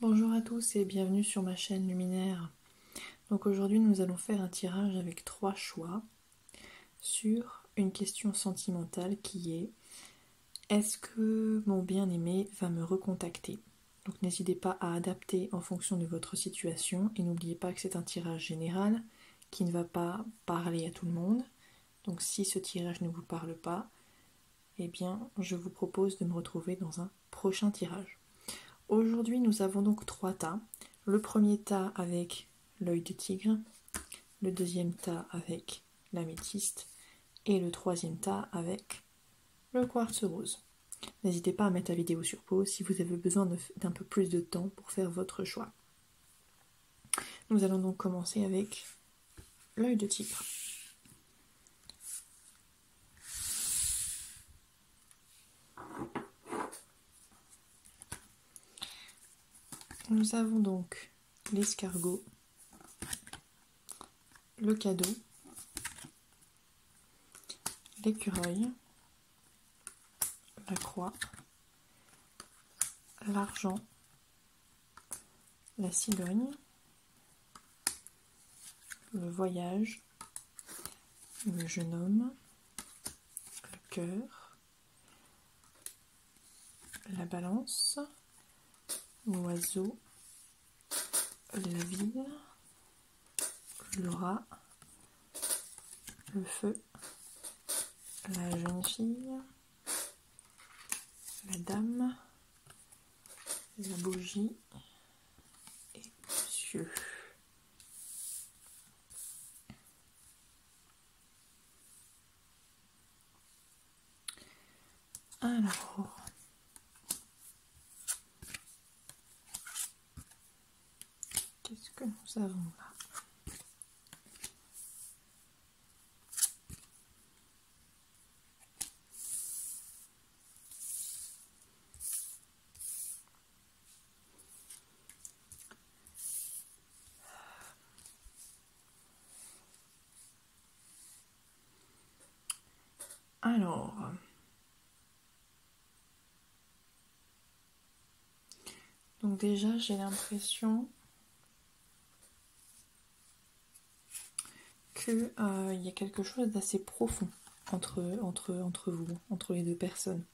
Bonjour à tous et bienvenue sur ma chaîne Luminaire. Donc aujourd'hui nous allons faire un tirage avec 3 choix sur une question sentimentale qui est: est-ce que mon bien-aimé va me recontacter? Donc n'hésitez pas à adapter en fonction de votre situation et n'oubliez pas que c'est un tirage général qui ne va pas parler à tout le monde. Donc si ce tirage ne vous parle pas, eh bien je vous propose de me retrouver dans un prochain tirage. Aujourd'hui, nous avons donc 3 tas. Le premier tas avec l'œil de tigre, le deuxième tas avec l'améthyste et le troisième tas avec le quartz rose. N'hésitez pas à mettre la vidéo sur pause si vous avez besoin d'un peu plus de temps pour faire votre choix. Nous allons donc commencer avec l'œil de tigre. Nous avons donc l'escargot, le cadeau, l'écureuil, la croix, l'argent, la cigogne, le voyage, le jeune homme, le cœur, la balance, l'oiseau, la ville, le rat, le feu, la jeune fille, la dame, la bougie et monsieur. Alors, qu'est-ce que nous avons là? Alors, donc déjà j'ai l'impression qu'il y a quelque chose d'assez profond entre vous, entre les deux personnes.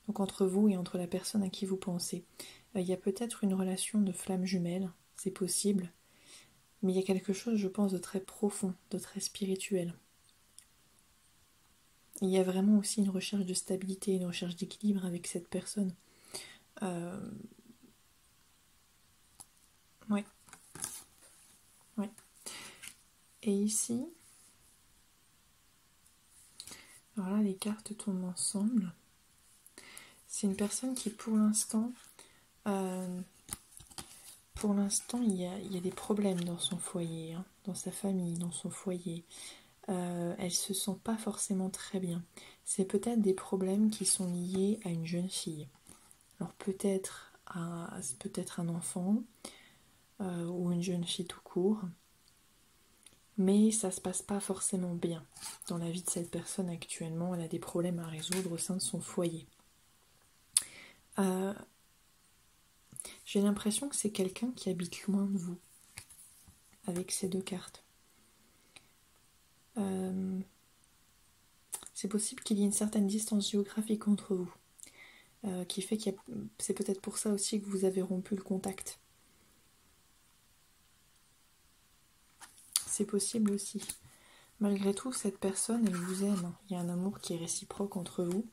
Donc entre vous et entre la personne à qui vous pensez. Il y a peut-être une relation de flamme jumelle, c'est possible, mais il y a quelque chose, je pense, de très profond, de très spirituel. Il y a vraiment aussi une recherche de stabilité, une recherche d'équilibre avec cette personne. Ouais. Ouais. Et ici, alors là, les cartes tournent ensemble. C'est une personne qui, pour l'instant, il y a des problèmes dans son foyer, hein, dans sa famille, dans son foyer. Elle se sent pas forcément très bien. C'est peut-être des problèmes qui sont liés à une jeune fille. Alors peut-être un enfant ou une jeune fille tout court, mais ça se passe pas forcément bien dans la vie de cette personne actuellement. Elle a des problèmes à résoudre au sein de son foyer. J'ai l'impression que c'est quelqu'un qui habite loin de vous avec ces deux cartes. C'est possible qu'il y ait une certaine distance géographique entre vous, qui fait c'est peut-être pour ça aussi que vous avez rompu le contact. C'est possible aussi. Malgré tout, cette personne, elle vous aime. Il y a un amour qui est réciproque entre vous.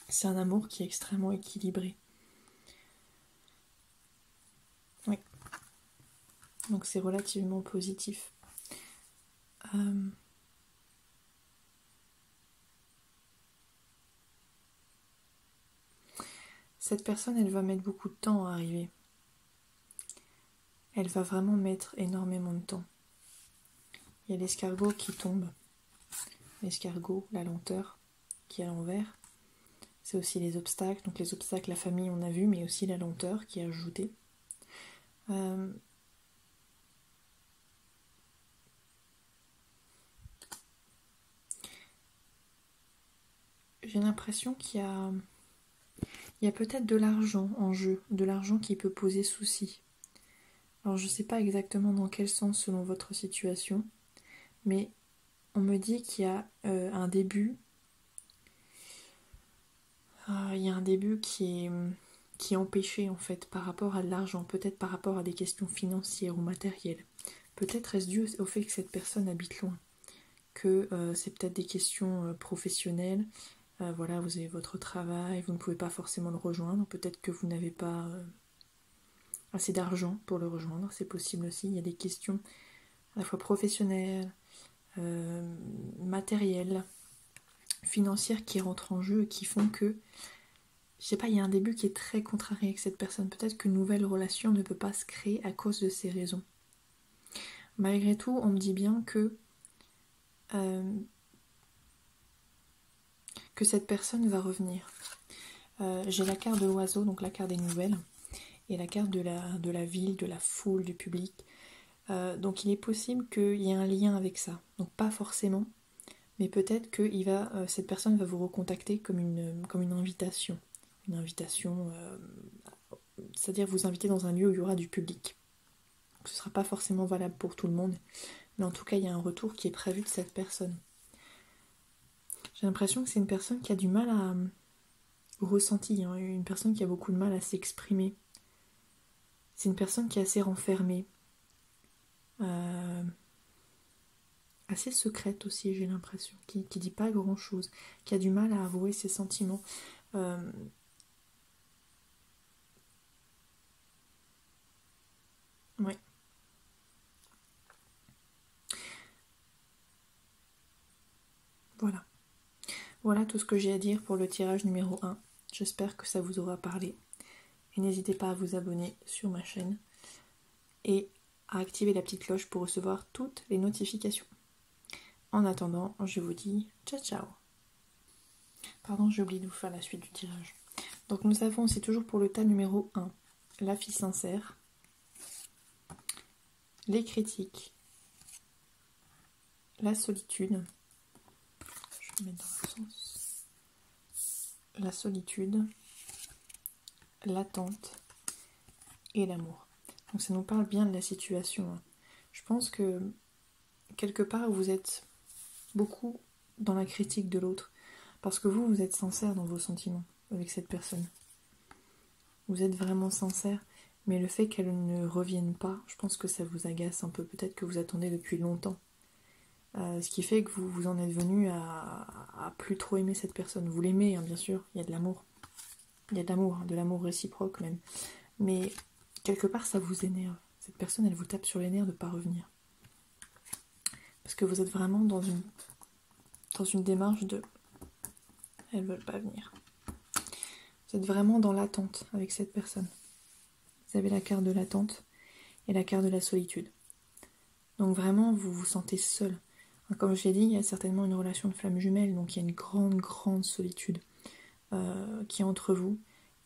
C'est un amour qui est extrêmement équilibré. Oui. Donc c'est relativement positif. Cette personne, elle va mettre beaucoup de temps à arriver. Elle va vraiment mettre énormément de temps. Il y a l'escargot qui tombe. L'escargot, la lenteur, qui est à l'envers. C'est aussi les obstacles. Donc les obstacles, la famille, on a vu, mais aussi la lenteur qui est ajoutée. J'ai l'impression qu'il y a Il y a peut-être de l'argent en jeu, de l'argent qui peut poser souci. Alors je ne sais pas exactement dans quel sens selon votre situation, mais on me dit qu'il y a un début. Il y a un début qui est empêché en fait par rapport à l'argent, peut-être par rapport à des questions financières ou matérielles. Peut-être est-ce dû au fait que cette personne habite loin, que c'est peut-être des questions professionnelles. Voilà, vous avez votre travail, vous ne pouvez pas forcément le rejoindre, peut-être que vous n'avez pas assez d'argent pour le rejoindre, c'est possible aussi. Il y a des questions à la fois professionnelles, matérielles, financières qui rentrent en jeu et qui font que, je sais pas, il y a un début qui est très contrarié avec cette personne. Peut-être qu'une nouvelle relation ne peut pas se créer à cause de ces raisons. Malgré tout, on me dit bien que cette personne va revenir. J'ai la carte de l'oiseau, donc la carte des nouvelles, et la carte de la ville, de la foule, du public. Donc il est possible qu'il y ait un lien avec ça. Donc pas forcément, mais peut-être que cette personne va vous recontacter comme une invitation. Une invitation, c'est-à-dire vous inviter dans un lieu où il y aura du public. Ce ne sera pas forcément valable pour tout le monde, mais en tout cas il y a un retour qui est prévu de cette personne. J'ai l'impression que c'est une personne qui a du mal à ressentir, hein, une personne qui a beaucoup de mal à s'exprimer. C'est une personne qui est assez renfermée, assez secrète aussi, j'ai l'impression, qui dit pas grand chose, qui a du mal à avouer ses sentiments. Ouais. Voilà. Voilà tout ce que j'ai à dire pour le tirage numéro 1. J'espère que ça vous aura parlé. Et n'hésitez pas à vous abonner sur ma chaîne et à activer la petite cloche pour recevoir toutes les notifications. En attendant, je vous dis ciao ciao. Pardon, j'ai oublié de vous faire la suite du tirage. Donc nous avons, c'est toujours pour le tas numéro 1, la fille sincère, les critiques, la solitude, je vais mettre dans le sens, la solitude, l'attente et l'amour. Donc ça nous parle bien de la situation. Je pense que quelque part vous êtes beaucoup dans la critique de l'autre, parce que vous êtes sincère dans vos sentiments avec cette personne. Vous êtes vraiment sincère, mais le fait qu'elle ne revienne pas, je pense que ça vous agace un peu. Peut-être que vous attendez depuis longtemps. Ce qui fait que vous en êtes venu à plus trop aimer cette personne. Vous l'aimez, hein, bien sûr, il y a de l'amour. Il y a de l'amour réciproque même. Mais quelque part, ça vous énerve. Cette personne, elle vous tape sur les nerfs de ne pas revenir. Parce que vous êtes vraiment dans une démarche de... Elles ne veulent pas venir. Vous êtes vraiment dans l'attente avec cette personne. Vous avez la carte de l'attente et la carte de la solitude. Donc vraiment, vous vous sentez seul. Comme je l'ai dit, il y a certainement une relation de flamme jumelle, donc il y a une grande, grande solitude qui est entre vous.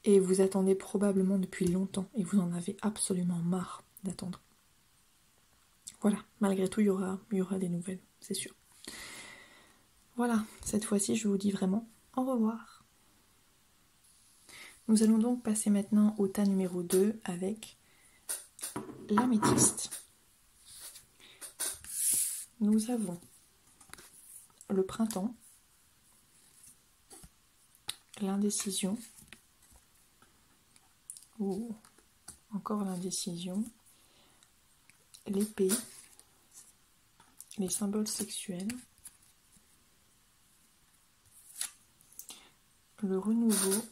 Et vous attendez probablement depuis longtemps, et vous en avez absolument marre d'attendre. Voilà, malgré tout, il y aura des nouvelles, c'est sûr. Voilà, cette fois-ci, je vous dis vraiment au revoir. Nous allons donc passer maintenant au tas numéro 2 avec l'améthyste. Nous avons le printemps, l'indécision, ou encore l'indécision, l'épée, les symboles sexuels, le renouveau,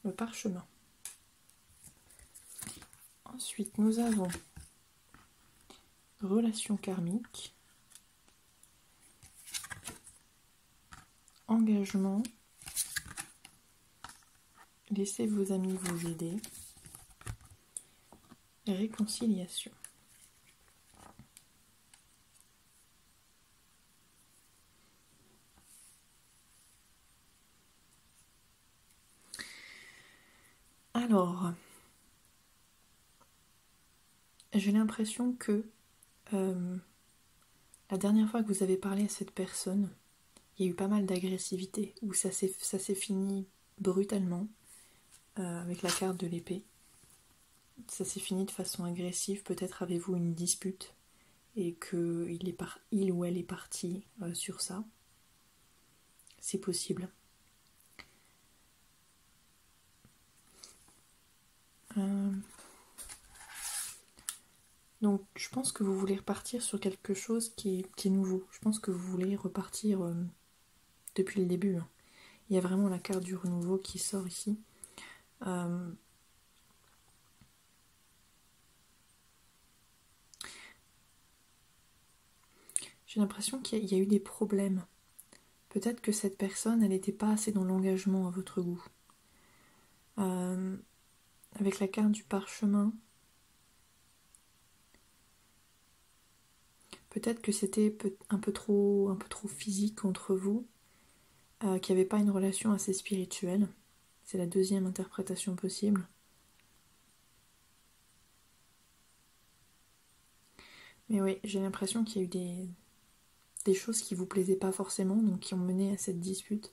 le parchemin. Ensuite, nous avons relation karmique, engagement, laissez vos amis vous aider, réconciliation. Alors, j'ai l'impression que la dernière fois que vous avez parlé à cette personne, il y a eu pas mal d'agressivité, où ça s'est fini brutalement avec la carte de l'épée. Ça s'est fini de façon agressive, peut-être avez-vous une dispute et qu'il ou elle est parti sur ça. C'est possible. Donc je pense que vous voulez repartir sur quelque chose qui est nouveau. Je pense que vous voulez repartir depuis le début. Il y a vraiment la carte du renouveau qui sort ici. J'ai l'impression qu'il y a eu des problèmes. Peut-être que cette personne, elle n'était pas assez dans l'engagement à votre goût. Avec la carte du parchemin, peut-être que c'était un peu trop physique entre vous, qu'il n'y avait pas une relation assez spirituelle. C'est la deuxième interprétation possible. Mais oui, j'ai l'impression qu'il y a eu des choses qui vous plaisaient pas forcément, donc qui ont mené à cette dispute.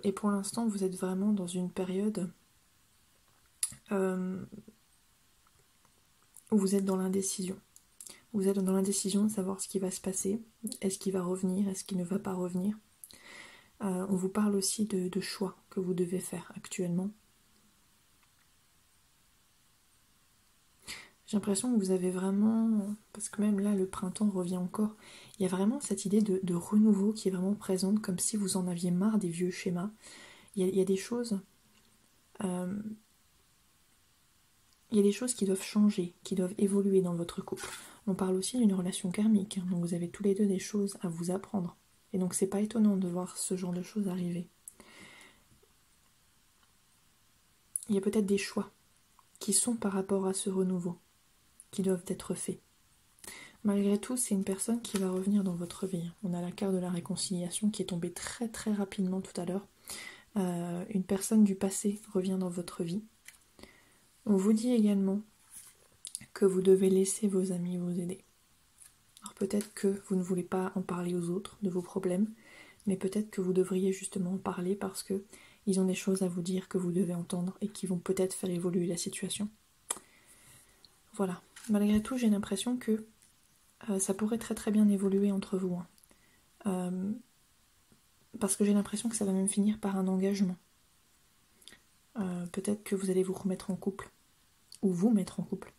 Et pour l'instant, vous êtes vraiment dans une période où vous êtes dans l'indécision. Vous êtes dans l'indécision de savoir ce qui va se passer. Est-ce qu'il va revenir? Est-ce qu'il ne va pas revenir? On vous parle aussi de choix que vous devez faire actuellement. J'ai l'impression que vous avez vraiment, parce que même là le printemps revient encore, il y a vraiment cette idée de renouveau qui est vraiment présente, comme si vous en aviez marre des vieux schémas. Il y a des choses, il y a des choses qui doivent changer, qui doivent évoluer dans votre couple. On parle aussi d'une relation karmique, donc vous avez tous les deux des choses à vous apprendre. Et donc c'est pas étonnant de voir ce genre de choses arriver. Il y a peut-être des choix qui sont par rapport à ce renouveau, qui doivent être faits. Malgré tout, c'est une personne qui va revenir dans votre vie. On a la carte de la réconciliation qui est tombée très très rapidement tout à l'heure. Une personne du passé revient dans votre vie. On vous dit également que vous devez laisser vos amis vous aider. Alors peut-être que vous ne voulez pas en parler aux autres de vos problèmes, mais peut-être que vous devriez justement en parler parce que ils ont des choses à vous dire que vous devez entendre et qui vont peut-être faire évoluer la situation. Voilà. Malgré tout, j'ai l'impression que ça pourrait très très bien évoluer entre vous. Parce que j'ai l'impression que ça va même finir par un engagement. Peut-être que vous allez vous remettre en couple. Ou vous mettre en couple.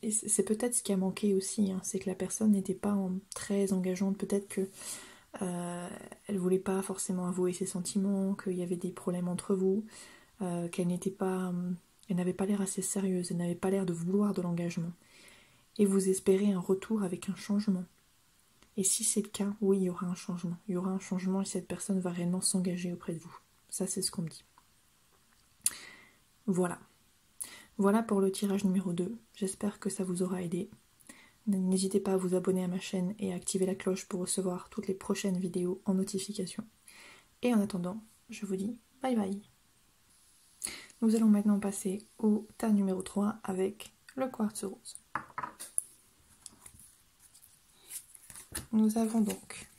Et c'est peut-être ce qui a manqué aussi. C'est que la personne n'était pas très engageante. Peut-être que elle voulait pas forcément avouer ses sentiments, qu'il y avait des problèmes entre vous, qu'elle n'était pas... elle n'avait pas l'air assez sérieuse, elle n'avait pas l'air de vouloir de l'engagement. Et vous espérez un retour avec un changement. Et si c'est le cas, oui, il y aura un changement. Il y aura un changement et cette personne va réellement s'engager auprès de vous. Ça, c'est ce qu'on me dit. Voilà. Voilà pour le tirage numéro 2. J'espère que ça vous aura aidé. N'hésitez pas à vous abonner à ma chaîne et à activer la cloche pour recevoir toutes les prochaines vidéos en notification. Et en attendant, je vous dis bye bye. Nous allons maintenant passer au tas numéro 3 avec le quartz rose. Nous avons donc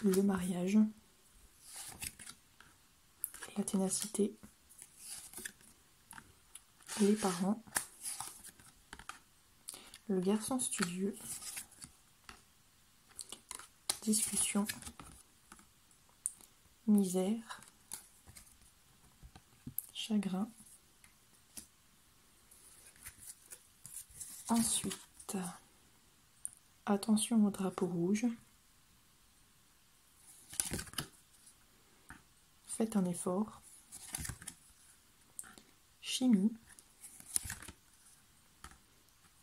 le mariage, la ténacité, les parents, le garçon studieux, discussion, misère, chagrin. Ensuite, attention au drapeau rouge. Faites un effort. Chimie.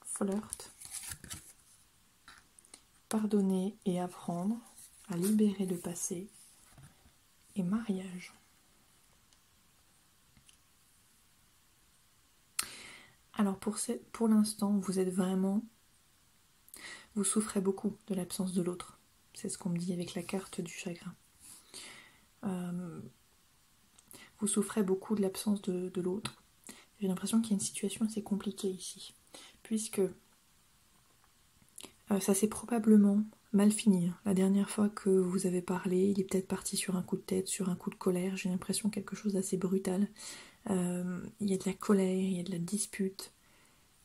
Flirt. Pardonner et apprendre à libérer le passé. Et mariage. Alors pour l'instant, vous êtes vraiment... Vous souffrez beaucoup de l'absence de l'autre. C'est ce qu'on me dit avec la carte du chagrin. Vous souffrez beaucoup de l'absence de l'autre. J'ai l'impression qu'il y a une situation assez compliquée ici. Puisque ça s'est probablement mal fini. La dernière fois que vous avez parlé, il est peut-être parti sur un coup de tête, sur un coup de colère. J'ai l'impression quelque chose d'assez brutal. Il y a de la colère, il y a de la dispute,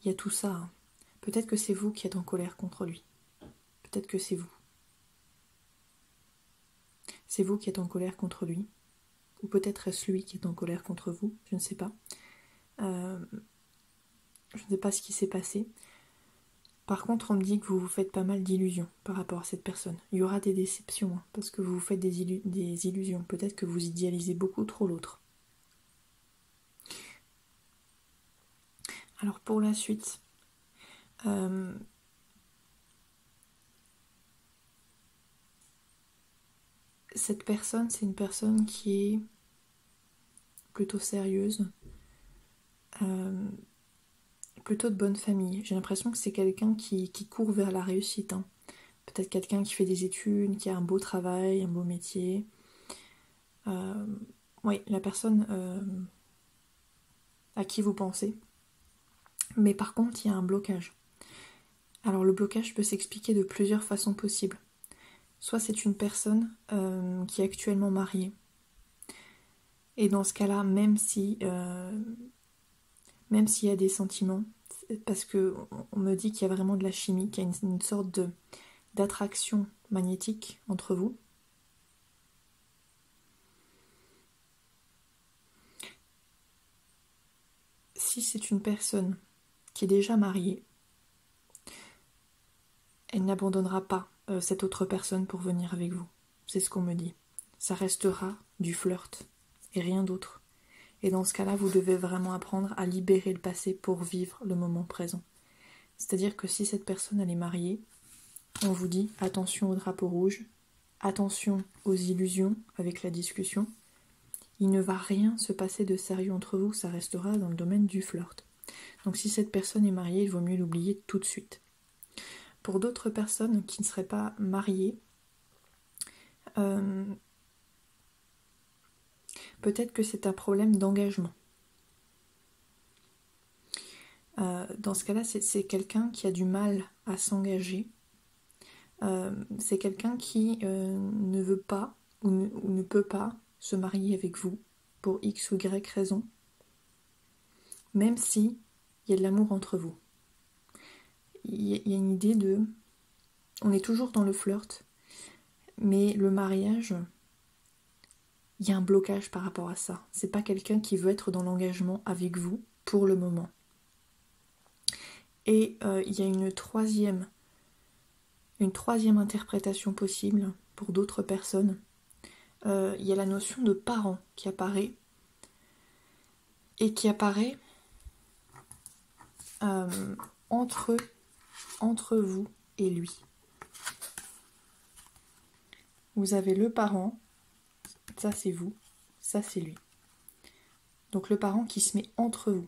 il y a tout ça. Hein. Peut-être que c'est vous qui êtes en colère contre lui. Peut-être que c'est vous. C'est vous qui êtes en colère contre lui. Ou peut-être est-ce lui qui est en colère contre vous, je ne sais pas. Je ne sais pas ce qui s'est passé. Par contre, on me dit que vous vous faites pas mal d'illusions par rapport à cette personne. Il y aura des déceptions, hein, parce que vous vous faites des illusions. Peut-être que vous idéalisez beaucoup trop l'autre. Alors pour la suite, cette personne, c'est une personne qui est plutôt sérieuse, plutôt de bonne famille. J'ai l'impression que c'est quelqu'un qui court vers la réussite. Hein. Peut-être quelqu'un qui fait des études, qui a un beau travail, un beau métier. Oui, la personne à qui vous pensez. Mais par contre, il y a un blocage. Alors le blocage peut s'expliquer de plusieurs façons possibles. Soit c'est une personne qui est actuellement mariée. Et dans ce cas-là, même s'il y a des sentiments, parce qu'on me dit qu'il y a vraiment de la chimie, qu'il y a une sorte d'attraction magnétique entre vous. Si c'est une personne qui est déjà mariée, elle n'abandonnera pas cette autre personne pour venir avec vous. C'est ce qu'on me dit. Ça restera du flirt et rien d'autre. Et dans ce cas-là, vous devez vraiment apprendre à libérer le passé pour vivre le moment présent. C'est-à-dire que si cette personne elle est mariée, on vous dit attention au drapeau rouge, attention aux illusions avec la discussion. Il ne va rien se passer de sérieux entre vous, ça restera dans le domaine du flirt. Donc si cette personne est mariée, il vaut mieux l'oublier tout de suite. Pour d'autres personnes qui ne seraient pas mariées, peut-être que c'est un problème d'engagement. Dans ce cas-là, c'est quelqu'un qui a du mal à s'engager. C'est quelqu'un qui ne veut pas ou ne peut pas se marier avec vous pour X ou Y raison, même si il y a de l'amour entre vous. Il y a une idée de... On est toujours dans le flirt, mais le mariage, il y a un blocage par rapport à ça. C'est pas quelqu'un qui veut être dans l'engagement avec vous pour le moment. Et il y a une troisième interprétation possible pour d'autres personnes. Il y a la notion de parent qui apparaît et qui apparaît entre vous et lui. Vous avez le parent, ça c'est vous, ça c'est lui. Donc le parent qui se met entre vous.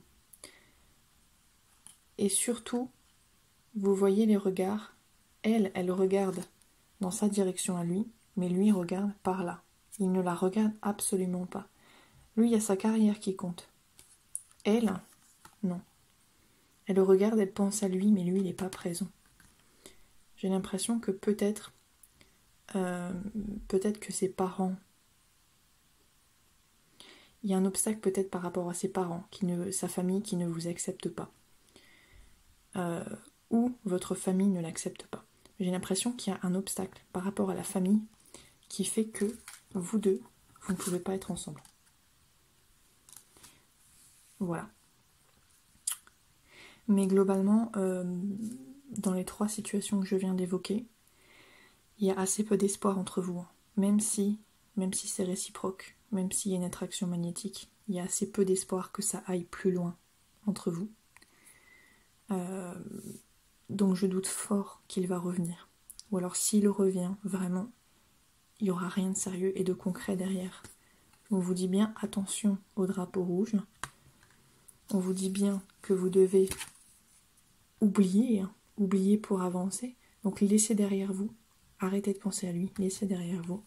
Et surtout, vous voyez les regards. Elle regarde dans sa direction à lui, mais lui regarde par là. Il ne la regarde absolument pas. Lui, il y a sa carrière qui compte. Elle, non. Elle le regarde, elle pense à lui, mais lui, il n'est pas présent. J'ai l'impression que peut-être que ses parents... Il y a un obstacle peut-être par rapport à ses parents, sa famille qui ne vous accepte pas. Ou votre famille ne l'accepte pas. J'ai l'impression qu'il y a un obstacle par rapport à la famille qui fait que vous deux, vous ne pouvez pas être ensemble. Voilà. Mais globalement, dans les trois situations que je viens d'évoquer, il y a assez peu d'espoir entre vous. Hein. Même si c'est réciproque, même s'il y a une attraction magnétique, il y a assez peu d'espoir que ça aille plus loin entre vous. Donc je doute fort qu'il va revenir. Ou alors s'il revient, vraiment, il n'y aura rien de sérieux et de concret derrière. On vous dit bien attention au drapeau rouge. On vous dit bien que vous devez oublier pour avancer. Donc laissez derrière vous. Arrêtez de penser à lui, laissez derrière vous.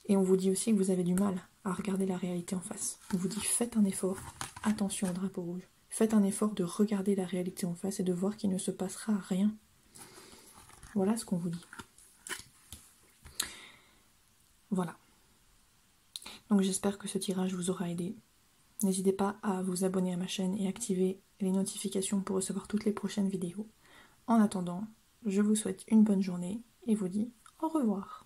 Et on vous dit aussi que vous avez du mal à regarder la réalité en face. On vous dit faites un effort, attention au drapeau rouge. Faites un effort de regarder la réalité en face et de voir qu'il ne se passera rien. Voilà ce qu'on vous dit. Voilà. Donc j'espère que ce tirage vous aura aidé. N'hésitez pas à vous abonner à ma chaîne et activer les notifications pour recevoir toutes les prochaines vidéos. En attendant, je vous souhaite une bonne journée et vous dis au revoir.